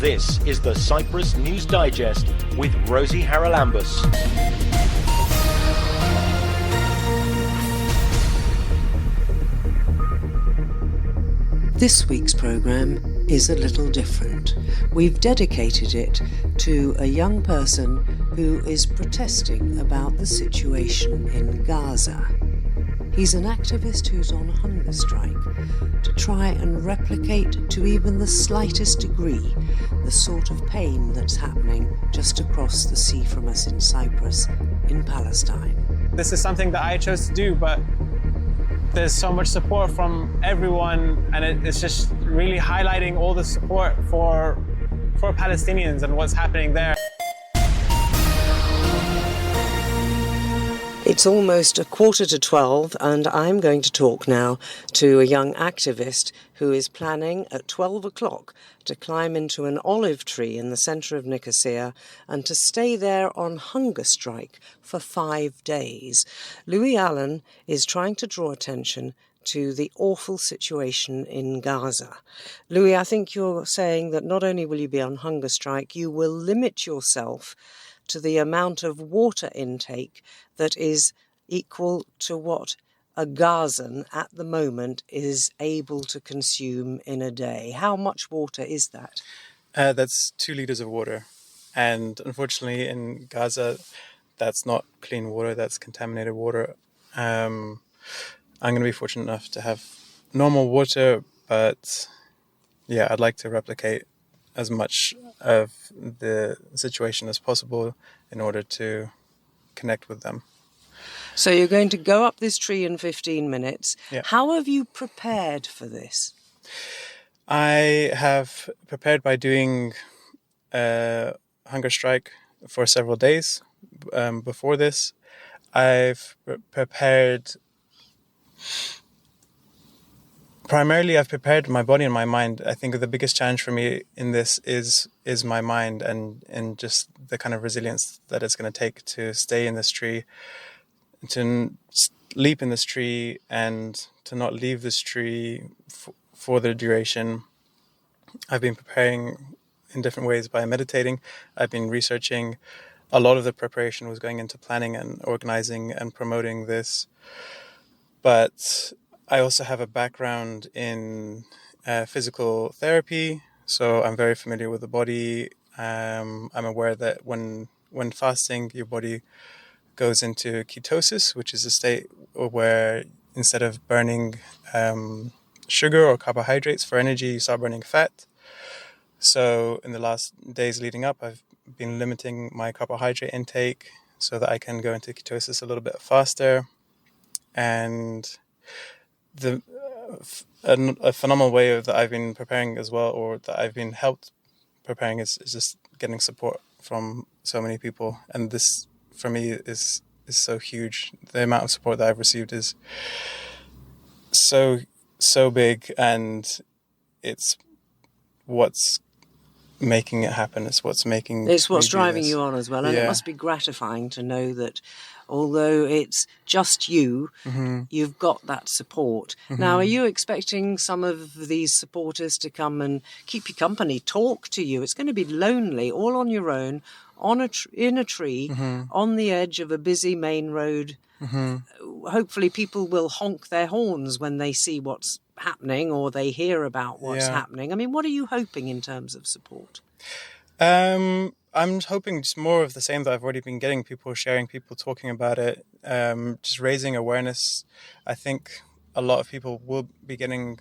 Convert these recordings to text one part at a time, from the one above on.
This is the Cyprus News Digest with Rosie Haralambous. This week's programme is a little different. We've dedicated it to a young person who is protesting about the situation in Gaza. He's an activist who's on a hunger strike to try and replicate to even the slightest degree the sort of pain that's happening just across the sea from us in Cyprus, in Palestine. This is something that I chose to do, but there's so much support from everyone, and it's just really highlighting all the support for Palestinians and what's happening there. It's almost 11:45, and I'm going to talk now to a young activist who is planning at 12 o'clock to climb into an olive tree in the centre of Nicosia and to stay there on hunger strike for 5 days. Louis Allen is trying to draw attention to the awful situation in Gaza. Louis, I think you're saying that not only will you be on hunger strike, you will limit yourself to the amount of water intake that is equal to what a Gazan at the moment is able to consume in a day. How much water is that? That's 2 liters of water. And unfortunately in Gaza, that's not clean water, that's contaminated water. I'm going to be fortunate enough to have normal water, but yeah, I'd like to replicate as much of the situation as possible in order to connect with them. So you're going to go up this tree in 15 minutes. Yeah. How have you prepared for this? I have prepared by doing a hunger strike for several days. Before this, I've prepared... Primarily, I've prepared my body and my mind. I think the biggest challenge for me in this is my mind and just the kind of resilience that it's going to take to stay in this tree, to sleep in this tree, and to not leave this tree for the duration. I've been preparing in different ways by meditating. I've been researching. A lot of the preparation was going into planning and organizing and promoting this. But I also have a background in physical therapy, so I'm very familiar with the body. I'm aware that when fasting, your body goes into ketosis, which is a state where instead of burning sugar or carbohydrates for energy, you start burning fat. So in the last days leading up, I've been limiting my carbohydrate intake so that I can go into ketosis a little bit faster. And a phenomenal way that I've been preparing as well, or that I've been helped preparing, is just getting support from so many people. And this, for me, is so huge. The amount of support that I've received is so big, and it's what's making it happen. It's what's driving you on as well. And It must be gratifying to know that although it's just you, you've got that support. Now, are you expecting some of these supporters to come and keep you company, talk to you? It's going to be lonely, all on your own, in a tree, on the edge of a busy main road. Hopefully people will honk their horns when they see what's happening or they hear about what's happening. I mean, what are you hoping in terms of support? I'm hoping just more of the same that I've already been getting, people sharing, people talking about it, just raising awareness. I think a lot of people will be getting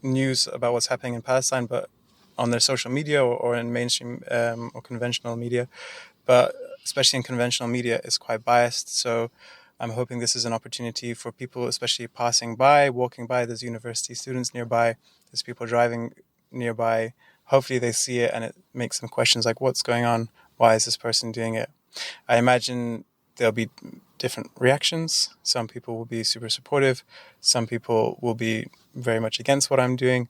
news about what's happening in Palestine, but on their social media or in mainstream or conventional media. But especially in conventional media, it's quite biased. So I'm hoping this is an opportunity for people, especially passing by, walking by. There's university students nearby. There's people driving nearby. Hopefully they see it and it makes them questions like, what's going on? Why is this person doing it? I imagine there'll be different reactions. Some people will be super supportive. Some people will be very much against what I'm doing.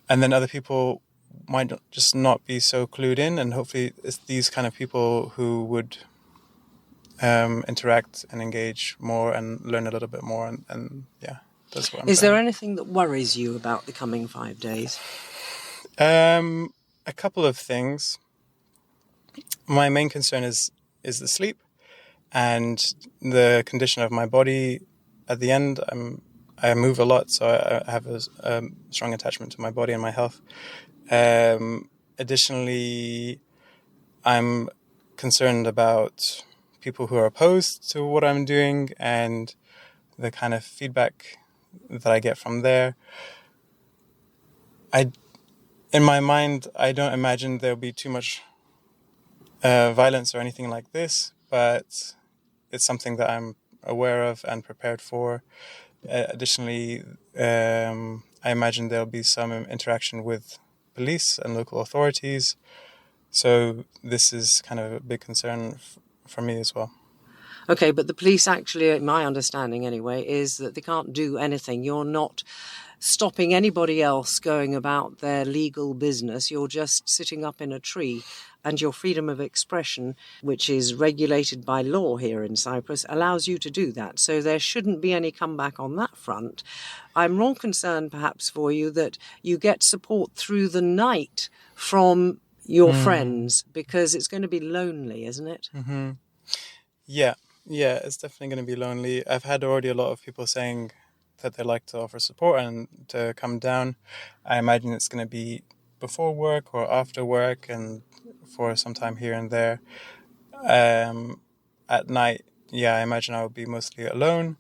And then other people might just not be so clued in. And hopefully it's these kind of people who would interact and engage more and learn a little bit more. And yeah, that's what I'm Is there anything that worries you about the coming 5 days? A couple of things. My main concern is the sleep and the condition of my body. At the end, I move a lot, so I have a strong attachment to my body and my health. Additionally, I'm concerned about people who are opposed to what I'm doing and the kind of feedback that I get from there. In my mind, I don't imagine there'll be too much violence or anything like this, but it's something that I'm aware of and prepared for. Additionally, I imagine there'll be some interaction with police and local authorities. So this is kind of a big concern for me as well. Okay, but the police actually, my understanding anyway, is that they can't do anything. You're not stopping anybody else going about their legal business. You're just sitting up in a tree, and your freedom of expression, which is regulated by law here in Cyprus, allows you to do that. So there shouldn't be any comeback on that front. I'm more concerned perhaps for you that you get support through the night from your friends, because it's going to be lonely, isn't it? Mm-hmm. Yeah, it's definitely going to be lonely. I've had already a lot of people saying that they like to offer support and to come down. I imagine it's going to be before work or after work and for some time here and there. At night, I imagine I will be mostly alone.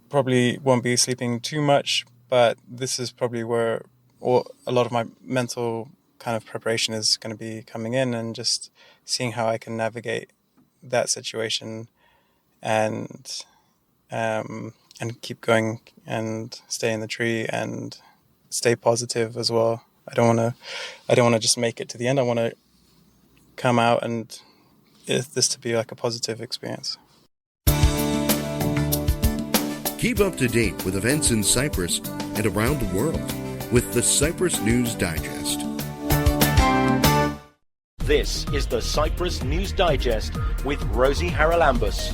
Probably won't be sleeping too much, but this is probably where a lot of my mental kind of preparation is going to be coming in, and just seeing how I can navigate that situation and keep going and stay in the tree and stay positive as well. I don't want to just make it to the end. I want to come out and this to be like a positive experience. Keep up to date with events in Cyprus and around the world with the Cyprus News Digest. This is the Cyprus News Digest with Rosie Haralambous.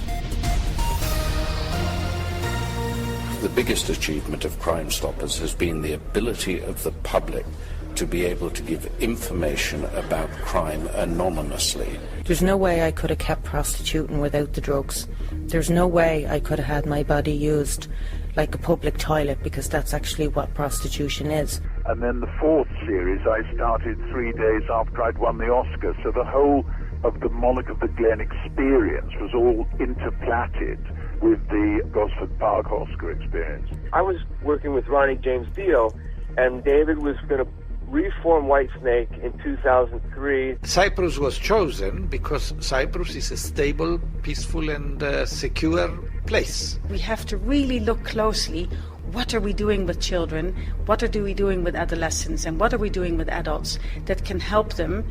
The biggest achievement of Crime Stoppers has been the ability of the public to be able to give information about crime anonymously. There's no way I could have kept prostituting without the drugs. There's no way I could have had my body used like a public toilet, because that's actually what prostitution is. And then the fourth series I started 3 days after I'd won the Oscar, so the whole of the Monarch of the Glen experience was all interplatted with the Gosford Park Oscar experience. I was working with Ronnie James Dio, and David was going to reform Whitesnake in 2003. Cyprus was chosen because Cyprus is a stable, peaceful and secure place. We have to really look closely. What are we doing with children? What are we doing with adolescents? And what are we doing with adults that can help them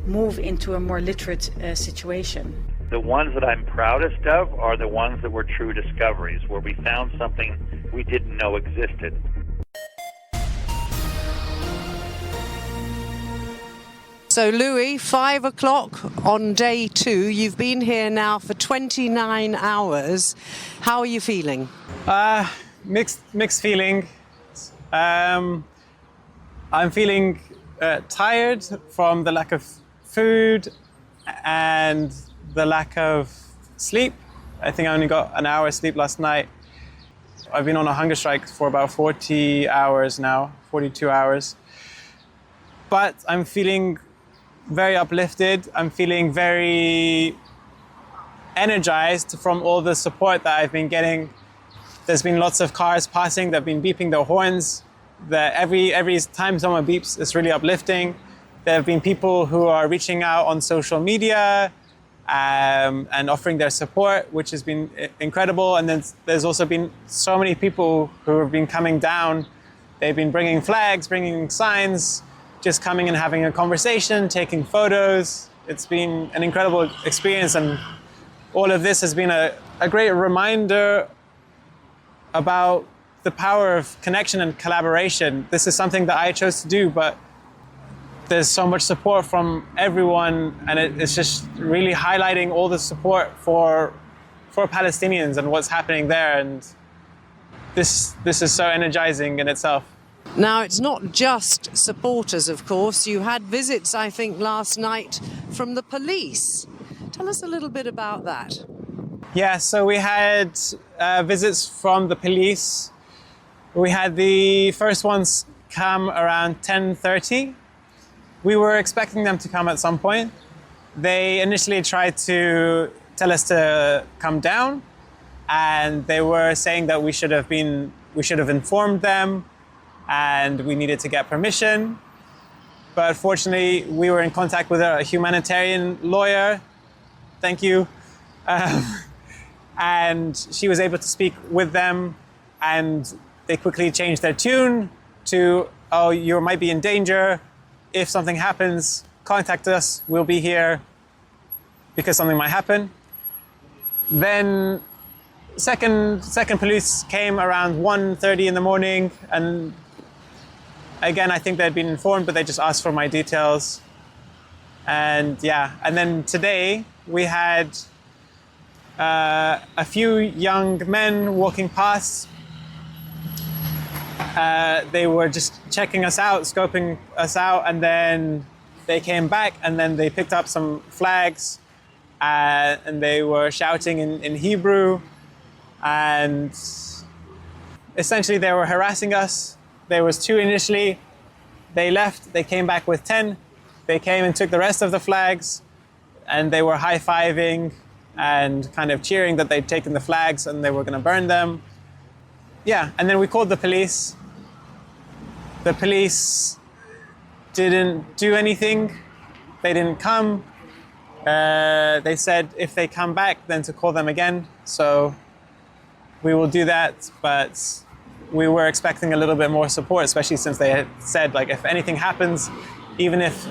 move into a more literate situation? The ones that I'm proudest of are the ones that were true discoveries, where we found something we didn't know existed. So, Louis, 5 o'clock on day 2. You've been here now for 29 hours. How are you feeling? Mixed feeling. I'm feeling tired from the lack of food and the lack of sleep. I think I only got an hour's sleep last night. I've been on a hunger strike for about 40 hours now, 42 hours. But I'm feeling very uplifted. I'm feeling very energized from all the support that I've been getting. There's been lots of cars passing. They've been beeping their horns. Every time someone beeps, it's really uplifting. There have been people who are reaching out on social media and offering their support, which has been incredible. And then there's also been so many people who have been coming down. They've been bringing flags, bringing signs, just coming and having a conversation, taking photos. It's been an incredible experience, and all of this has been a great reminder about the power of connection and collaboration. This is something that I chose to do, but there's so much support from everyone, and it's just really highlighting all the support for Palestinians and what's happening there, and this is so energizing in itself. Now, it's not just supporters, of course. You had visits, I think, last night from the police. Tell us a little bit about that. Yeah, so we had visits from the police. We had the first ones come around 10:30. We were expecting them to come at some point. They initially tried to tell us to come down, and they were saying that we should have informed them, and we needed to get permission. But fortunately, we were in contact with a humanitarian lawyer. Thank you. And she was able to speak with them, and they quickly changed their tune to, oh, you might be in danger. If something happens, contact us. We'll be here because something might happen. Then second police came around 1:30 in the morning, and again, I think they'd been informed, but they just asked for my details. And yeah, and then today we had a few young men walking past. They were just checking us out, scoping us out, and then they came back, and then they picked up some flags, and they were shouting in Hebrew, and essentially they were harassing us. There was 2 initially. They left. They came back with 10. They came and took the rest of the flags, and they were high-fiving and kind of cheering that they'd taken the flags and they were going to burn them. Yeah, and then we called the police. The police didn't do anything. They didn't come. They said if they come back, then to call them again. So we will do that, but we were expecting a little bit more support, especially since they had said, like, if anything happens, even if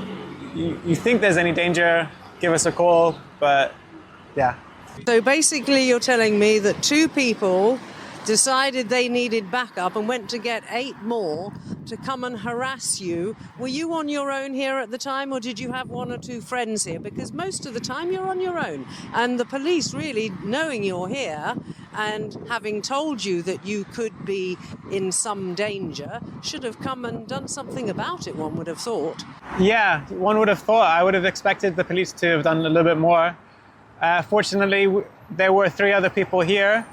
you think there's any danger, give us a call. But yeah. So basically you're telling me that 2 people decided they needed backup and went to get 8 more to come and harass you. Were you on your own here at the time, or did you have 1 or 2 friends here? Because most of the time you're on your own. And the police, really knowing you're here and having told you that you could be in some danger, should have come and done something about it, one would have thought. Yeah, one would have thought. I would have expected the police to have done a little bit more. Fortunately, there were 3 other people here,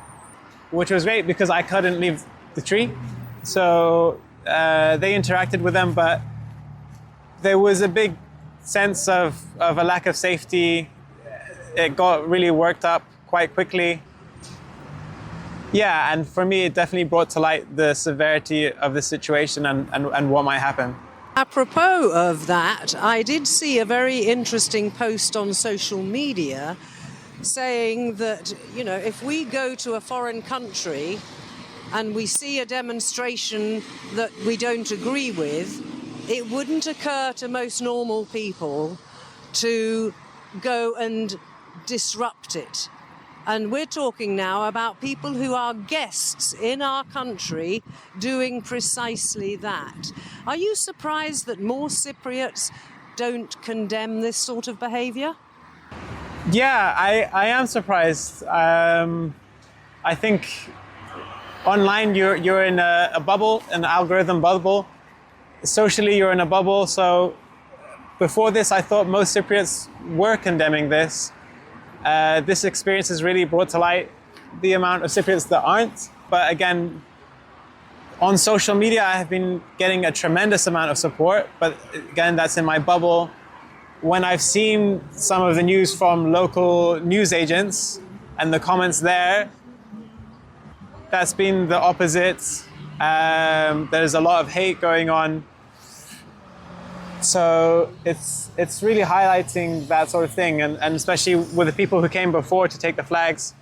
which was great because I couldn't leave the tree. So they interacted with them, but there was a big sense of a lack of safety. It got really worked up quite quickly. Yeah, and for me, it definitely brought to light the severity of the situation and what might happen. Apropos of that, I did see a very interesting post on social media saying that, you know, if we go to a foreign country and we see a demonstration that we don't agree with, it wouldn't occur to most normal people to go and disrupt it. And we're talking now about people who are guests in our country doing precisely that. Are you surprised that more Cypriots don't condemn this sort of behaviour? Yeah, I am surprised. I think online you're in a bubble, an algorithm bubble. Socially you're in a bubble. So before this, I thought most Cypriots were condemning this. This experience has really brought to light the amount of Cypriots that aren't. But again, on social media, I have been getting a tremendous amount of support. But again, that's in my bubble. When I've seen some of the news from local news agents and the comments there, that's been the opposite. There's a lot of hate going on. So it's really highlighting that sort of thing, and especially with the people who came before to take the flags,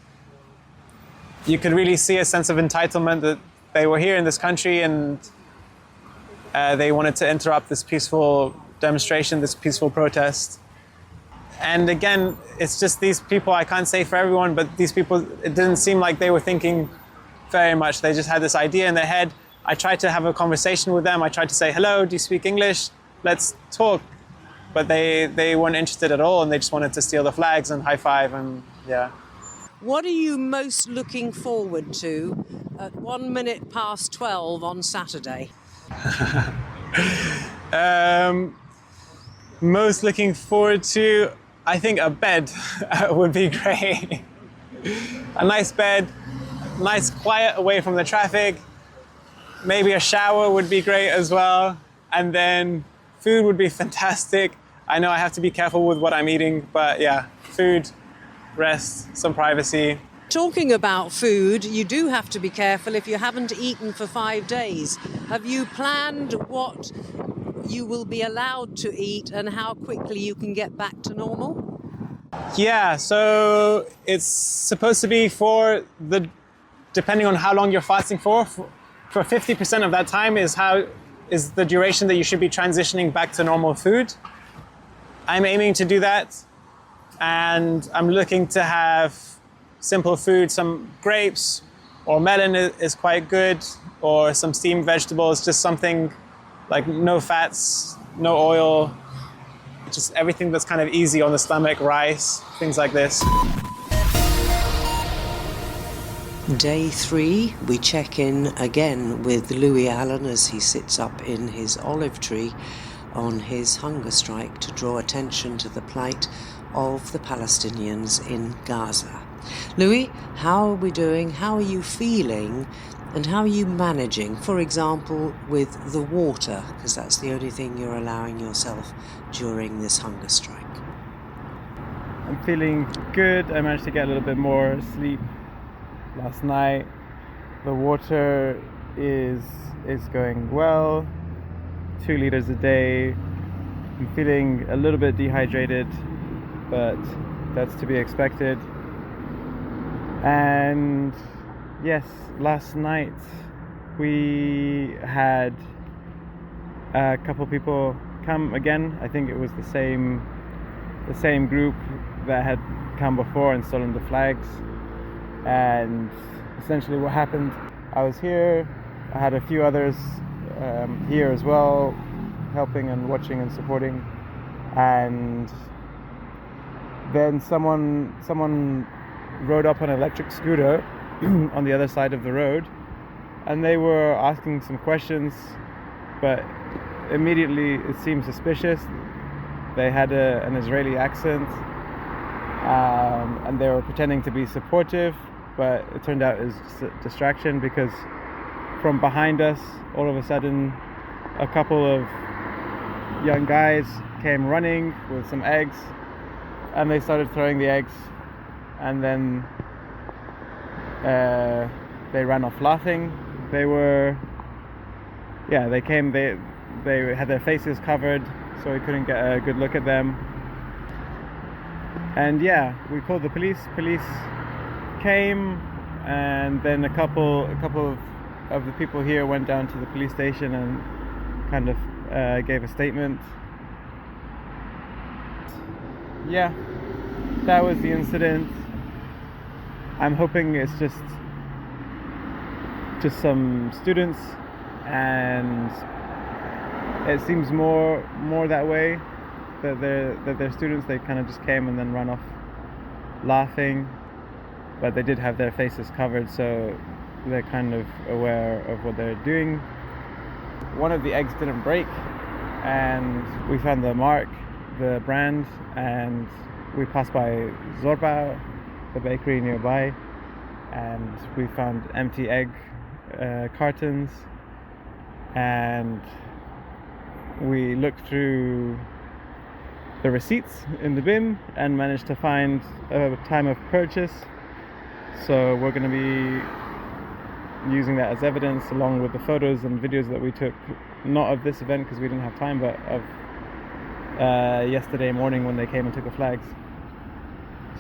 you could really see a sense of entitlement that they were here in this country and they wanted to interrupt this peaceful demonstration, this peaceful protest. And again, it's just these people, I can't say for everyone, but these people, it didn't seem like they were thinking very much. They just had this idea in their head. I tried to have a conversation with them. I tried to say, hello, do you speak English? Let's talk. But they weren't interested at all, and they just wanted to steal the flags and high five, and yeah. What are you most looking forward to at 1 minute past 12 on Saturday? Most looking forward to, I think a bed would be great. A nice bed, nice quiet away from the traffic. Maybe a shower would be great as well. And then food would be fantastic. I know I have to be careful with what I'm eating, but yeah, food, rest, some privacy. Talking about food, you do have to be careful if you haven't eaten for 5 days. Have you planned what you will be allowed to eat and how quickly you can get back to normal? Yeah, so it's supposed to be depending on how long you're fasting for 50% of that time is the duration that you should be transitioning back to normal food. I'm aiming to do that, and I'm looking to have simple food, some grapes or melon is quite good, or some steamed vegetables, just something like no fats, no oil, just everything that's kind of easy on the stomach, rice, things like this. Day 3, we check in again with Louis Allen as he sits up in his olive tree on his hunger strike to draw attention to the plight of the Palestinians in Gaza. Louis, how are we doing? How are you feeling? And how are you managing, for example, with the water? Because that's the only thing you're allowing yourself during this hunger strike. I'm feeling good. I managed to get a little bit more sleep last night. The water is going well, 2 liters a day. I'm feeling a little bit dehydrated, but that's to be expected. And yes, last night we had a couple people come again. I think it was the same group that had come before and stolen the flags. And essentially what happened, I was here, I had a few others here as well, helping and watching and supporting. And then someone rode up on an electric scooter on the other side of the road, and they were asking some questions, but immediately it seemed suspicious. They had an Israeli accent, and they were pretending to be supportive, but it turned out it was just a distraction, because from behind us, all of a sudden, a couple of young guys came running with some eggs, and they started throwing the eggs, and then they ran off laughing. They had their faces covered, so we couldn't get a good look at them. And yeah, we called the police. Police came, and then a couple of the people here went down to the police station and kind of gave a statement. Yeah, that was the incident. I'm hoping it's just some students, and it seems more that way, that they're students. They kind of just came and then ran off laughing, but they did have their faces covered, so they're kind of aware of what they're doing. One of the eggs didn't break, and we found the mark, the brand, and we passed by Zorba, the bakery nearby, and we found empty egg cartons, and we looked through the receipts in the bin and managed to find a time of purchase. So we're going to be using that as evidence, along with the photos and videos that we took, not of this event because we didn't have time, but of yesterday morning when they came and took the flags.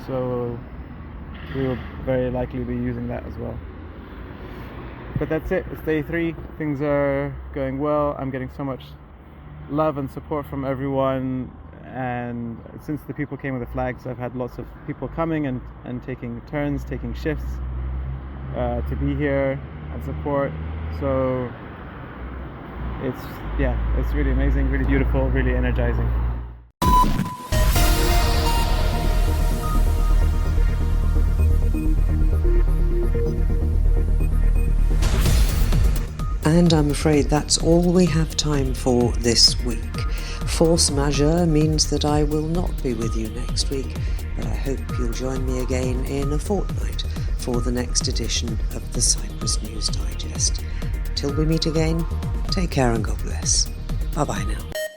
So we will very likely be using that as well. But that's it, it's day 3. Things are going well. I'm getting so much love and support from everyone, and since the people came with the flags, I've had lots of people coming and taking turns, taking shifts to be here and support. So it's really amazing, really beautiful, really energizing. And I'm afraid that's all we have time for this week. Force majeure means that I will not be with you next week, but I hope you'll join me again in a fortnight for the next edition of the Cyprus News Digest. Till we meet again, take care and God bless. Bye-bye now.